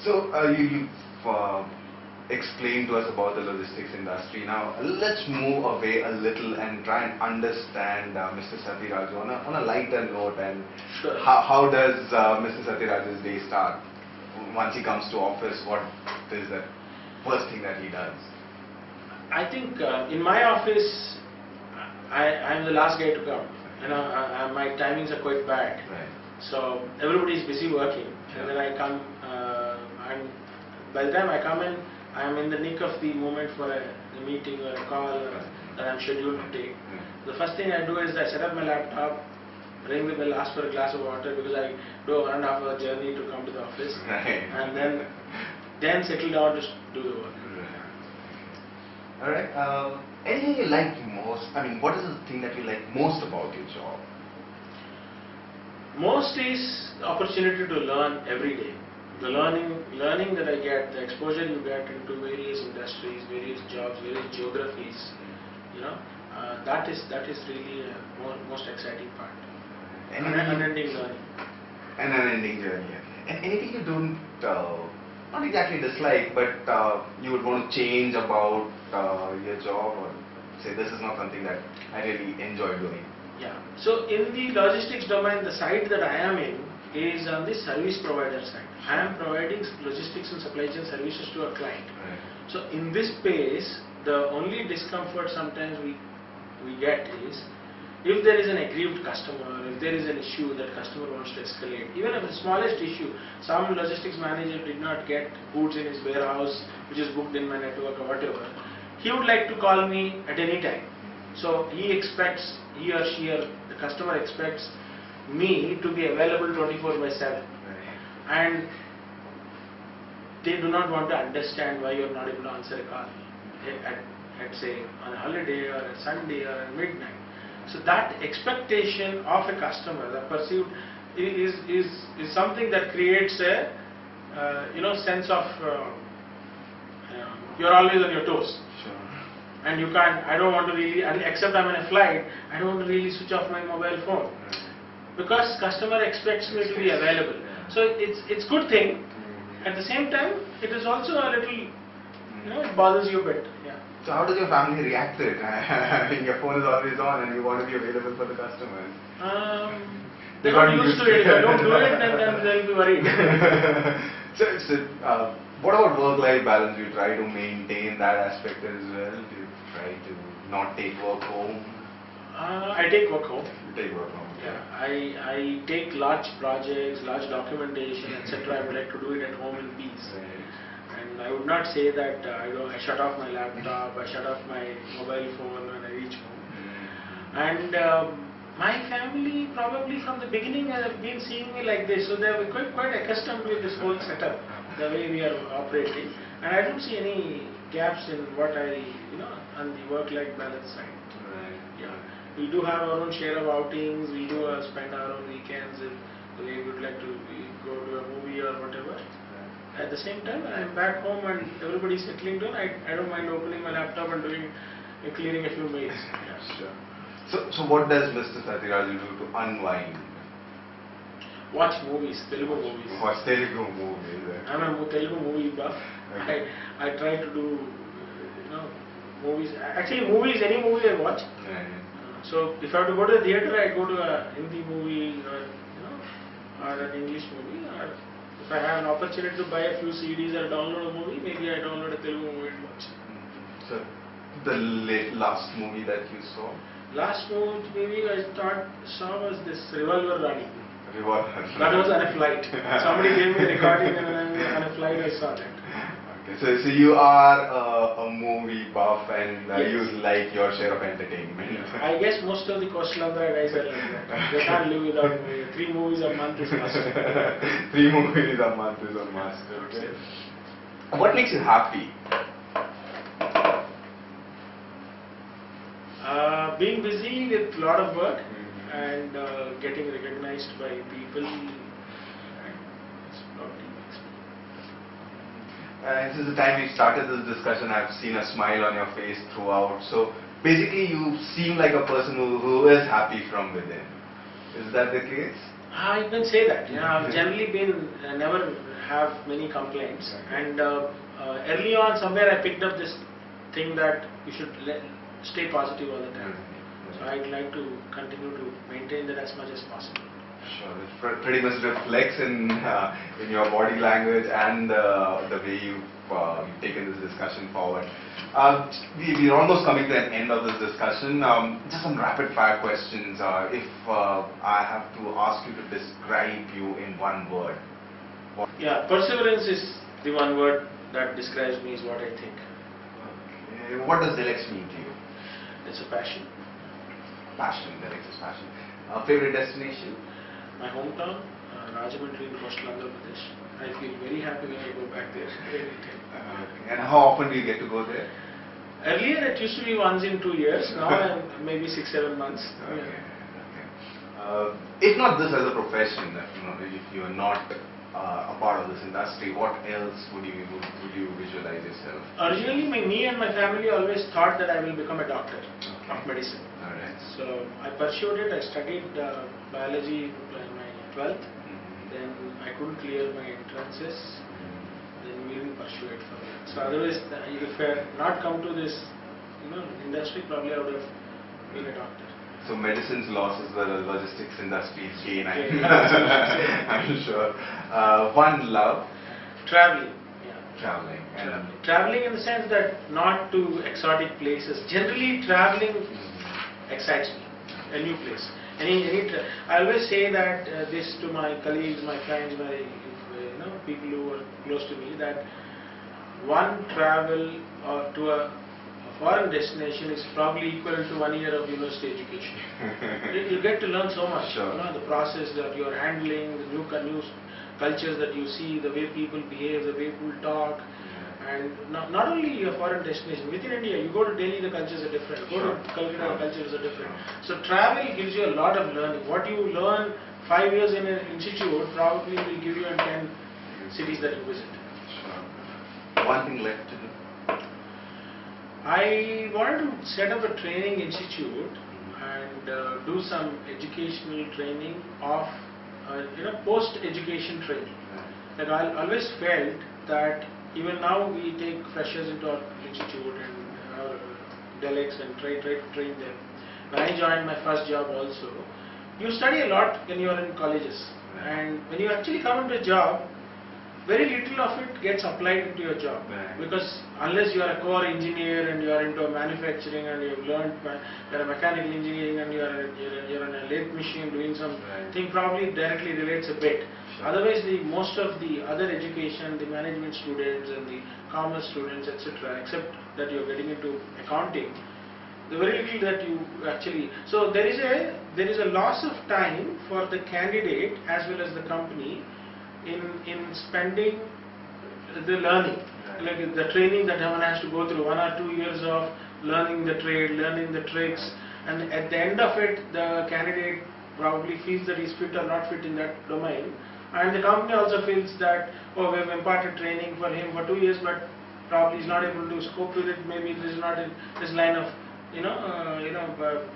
So you've explained to us about the logistics industry. Now let's move away a little and try and understand Mr. Sathiraju on a lighter note. And Sure. how does Mr. Sathiraju's day start? Once he comes to office, what is the first thing that he does? I think in my office, I'm the last guy to come. My timings are quite bad. Right. So everybody is busy working, and then I come. And by the time I come in, I'm in the nick of the moment for a meeting or a call that I'm scheduled to take. The first thing I do is I set up my laptop, ring the bell, ask for a glass of water because I do a 1.5 hour journey to come to the office, Right. and then settle down to do the work. All right. Anything you like most? I mean, what is the thing that you like most about your job? Most is the opportunity to learn every day. The learning that I get, the exposure you get into various industries, various jobs, various geographies, that is really a most exciting part. An unending learning. An unending journey. And anything you don't, not exactly dislike, but you would want to change about your job, or say this is not something that I really enjoy doing? Yeah. So in the logistics domain, the side that I am in is on the service provider side. I am providing logistics and supply chain services to a client. Right. So in this space, the only discomfort sometimes we get is if there is an aggrieved customer, if there is an issue that customer wants to escalate, even if the smallest issue, some logistics manager did not get goods in his warehouse which is booked in my network or whatever, he would like to call me at any time. So he or she or the customer expects me to be available 24/7. And they do not want to understand why you are not able to answer a call at say on a holiday or a Sunday or at midnight. So that expectation of a customer, the perceived, is something that creates a sense of you're always on your toes. Sure. And you can't. I don't want to really, except I'm on a flight, I don't want to really switch off my mobile phone because customer expects me to be available. So it's good thing. At the same time, it is also a little, it bothers you a bit. Yeah. So how does your family react to it? Your phone is always on and you want to be available for the customers. They got used to it. If I don't do it, then they'll be worried. So what about work-life balance? Do you try to maintain that aspect as well? Do you try to not take work home? I take work home. You take work home. Yeah, I take large projects, large documentation, etc. I would like to do it at home in peace. Right. And I would not say that I shut off my laptop, I shut off my mobile phone when I reach home. And my family probably from the beginning have been seeing me like this, so they are quite accustomed with this whole setup, the way we are operating. And I don't see any gaps in what on the work-life balance side. Right. Yeah. We do have our own share of outings, we do spend our own weekends if we would like to go to a movie or whatever. At the same time, I am back home and everybody is settling down. I don't mind opening my laptop and clearing a few mails. Yeah. Sure. So what does Mr. Sathiraju do to unwind? Watch movies, Telugu movies. Watch Telugu movies. I'm a Telugu movie buff. Okay. I try to do movies. Actually, movies, any movie I watch. Right. So if I have to go to the theatre, I go to a Hindi movie or an English movie. Or if I have an opportunity to buy a few CDs or download a movie, maybe I download a Telugu movie and watch. So the last movie that you saw? Last movie I saw was this Revolver Rani. Revolver. That was on a flight. Somebody gave me a recording and on a flight I saw that. Okay, so you are a movie buff and Yes. you like your share of entertainment. I guess most of the coastal Andhra guys are like that. They can't live without movies. 3 movies a month is must. 3 movies a month is a must. Okay. What makes you happy? Being busy with a lot of work and getting recognized by people. Since the time we started this discussion, I've seen a smile on your face throughout. So basically, you seem like a person who is happy from within. Is that the case? I can say that. I've generally been never have many complaints. And early on, somewhere I picked up this thing that you should stay positive all the time. So I'd like to continue to maintain that as much as possible. Sure, it pretty much reflects in your body language and the way you've taken this discussion forward. We're almost coming to an end of this discussion. Just some rapid fire questions. If I have to ask you to describe you in one word. Yeah, perseverance is the one word that describes me, is what I think. Okay. What does Dilex mean to you? It's a passion. Passion, Dilex is passion. Favorite destination? My hometown, Rajahmundry in coastal Andhra Pradesh. I feel very happy when I go back there every time. Okay. And how often do you get to go there? Earlier it used to be once in 2 years, now maybe 6-7 months. Okay. Okay. If not this as a profession, if you are not a part of this industry, what else would you visualize yourself? Originally, me and my family always thought that I will become a doctor of medicine. Alright. So I pursued it. I studied biology in my 12th. Then I couldn't clear my entrances. Then we didn't pursue it further. So otherwise, if I had not come to this industry, probably I would have been a doctor. So medicine's loss is the logistics industry's gain, Yeah. I'm sure. One love? Traveling. Traveling. Traveling in the sense that not to exotic places. Generally, traveling excites me. A new place. I always say that this to my colleagues, my friends, my people who are close to me, that one travel to a foreign destination is probably equal to 1 year of university education. You get to learn so much. Sure. The process that you are handling, the new cultures that you see, the way people behave, the way people talk. And not only a foreign destination, within India, you go to Delhi, the cultures are different. Go to Calcutta, the cultures are different. So travel gives you a lot of learning. What you learn 5 years in an institute probably will give you in 10 cities that you visit. Sure. One thing left to do? I wanted to set up a training institute and do some educational training of, post-education training. Like I always felt that even now we take freshers into our institute and our delegates and try to train them. When I joined my first job also, you study a lot when you are in colleges. And when you actually come into a job, very little of it gets applied into your job. Because unless you are a core engineer and you are into manufacturing and you have learned, you are a mechanical engineering and you are on a lathe machine doing something, probably directly relates a bit. Otherwise, most of the other education, the management students and the commerce students, etc., except that you are getting into accounting, the very little that you actually. So there is a loss of time for the candidate as well as the company in spending the learning, like the training that one has to go through 1 or 2 years of learning the trade, learning the tricks, and at the end of it, the candidate probably feels that he's fit or not fit in that domain. And the company also feels that, oh, we have imparted training for him for 2 years, but probably he's not able to cope with it. Maybe this is not in his line of,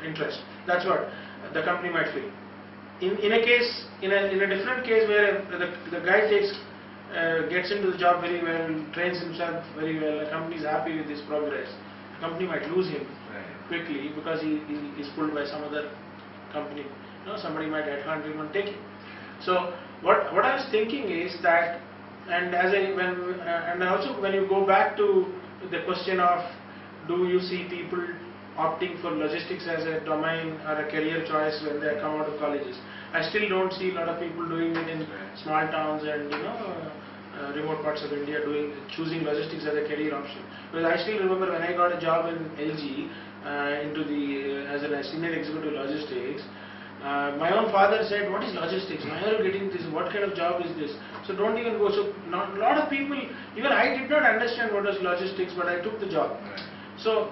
interest. That's what the company might feel. In a different case where the guy gets into the job very well, trains himself very well, the company is happy with his progress. The company might lose him quickly because he is pulled by some other company. Somebody might headhunt him and take him. So what I was thinking is that, and also when you go back to the question of, do you see people opting for logistics as a domain or a career choice when they come out of colleges? I still don't see a lot of people doing it in small towns and remote parts of India choosing logistics as a career option. Because I still remember when I got a job in LG as a senior executive logistics. My own father said, what is logistics? Why are you getting this? What kind of job is this? So don't even go. So a lot of people, even I did not understand what was logistics, but I took the job. So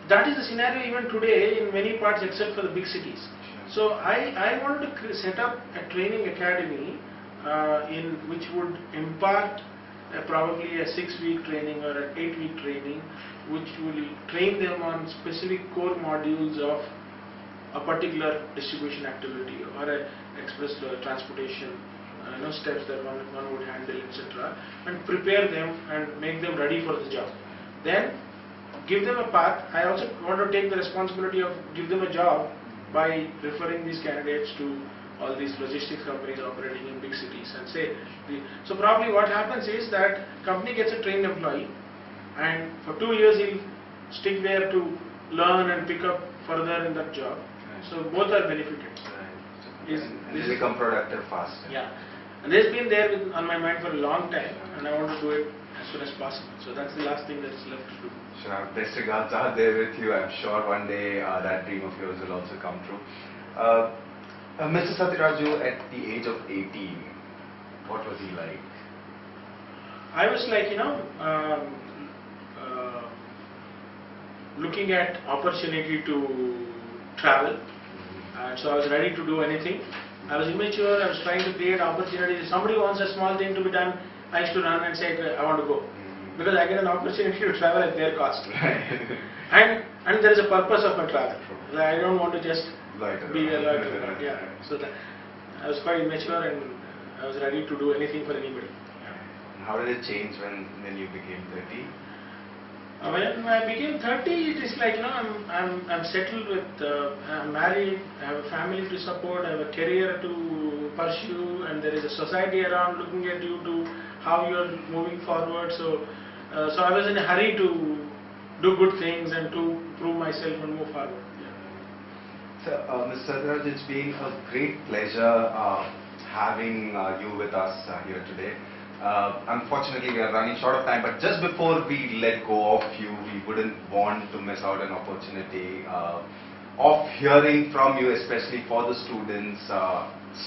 that is the scenario even today in many parts except for the big cities. So I wanted to set up a training academy in which would impart probably a 6-week training or an 8-week training, which will train them on specific core modules of a particular distribution activity or a express transportation steps that one would handle, etc., and prepare them and make them ready for the job. Then give them a path. I also want to take the responsibility of give them a job by referring these candidates to all these logistics companies operating in big cities and say, so probably what happens is that company gets a trained employee, and for 2 years he'll stick there to learn and pick up further in that job. Right. So both are benefited. Right. And they become productive faster. Yeah, and this has been there on my mind for a long time, and I want to do it as soon as possible. So that's the last thing that's left to do. Sure, best regards are there with you. I'm sure one day that dream of yours will also come true. Mr. Sathiraju, at the age of 18, what was he like? I was like, looking at opportunity to travel. So I was ready to do anything. I was immature, I was trying to create opportunities. If somebody wants a small thing to be done, I used to run and say, I want to go. Because I get an opportunity to travel at their cost. and there is a purpose of my travel. I don't want to just be a loiter. Yeah. So that, I was quite immature and I was ready to do anything for anybody. How did it change when you became 30? When I became 30, it is like, I'm settled with, I'm married, I have a family to support, I have a career to pursue, and there is a society around looking at you to how you are moving forward. So I was in a hurry to do good things and to prove myself and move forward. So, Mr. Sathiraj, it's been a great pleasure having you with us here today. Unfortunately, we are running short of time, but just before we let go of you, we wouldn't want to miss out an opportunity of hearing from you, especially for the students,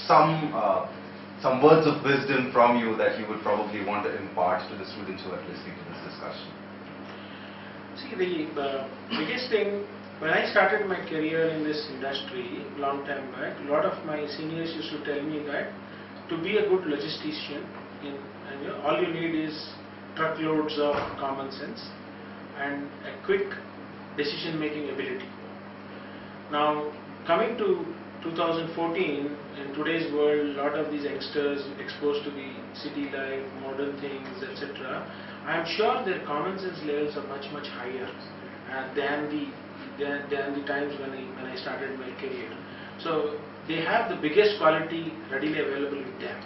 some words of wisdom from you that you would probably want to impart to the students who are listening to this discussion. See, the biggest thing, when I started my career in this industry long time back, a lot of my seniors used to tell me that to be a good logistician, all you need is truckloads of common sense and a quick decision-making ability. Now, coming to 2014, in today's world, a lot of these youngsters exposed to the city life, modern things, etc., I am sure their common sense levels are much higher than the times when I started my career. So they have the biggest quality readily available with them,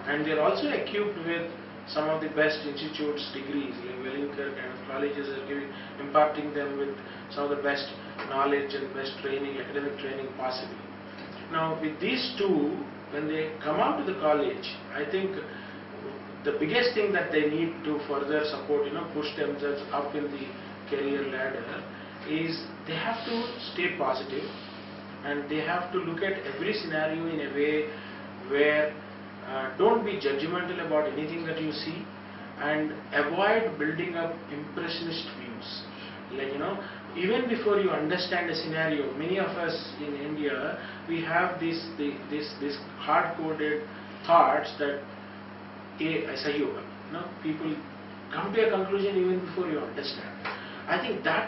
and they are also equipped with some of the best institutes degrees, like Welingkar kind of colleges are imparting them with some of the best knowledge and best training, academic training possible. Now with these two, when they come out to the college, I think the biggest thing that they need to further support, push themselves up in the career ladder is they have to stay positive, and they have to look at every scenario in a way where don't be judgmental about anything that you see, and avoid building up impressionist views. Like, even before you understand a scenario, many of us in India, we have this hard-coded thoughts that aisa hi hoga. People come to a conclusion even before you understand. I think that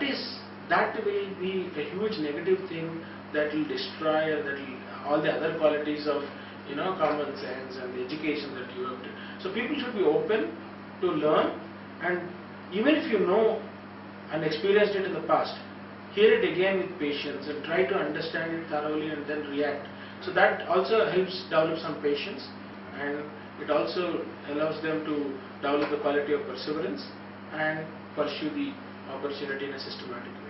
will be a huge negative thing that will destroy all the other qualities of common sense and the education that you have to. So people should be open to learn, and even if you know and experienced it in the past, hear it again with patience and try to understand it thoroughly and then react. So that also helps develop some patience, and it also allows them to develop the quality of perseverance and pursue the opportunity in a systematic way.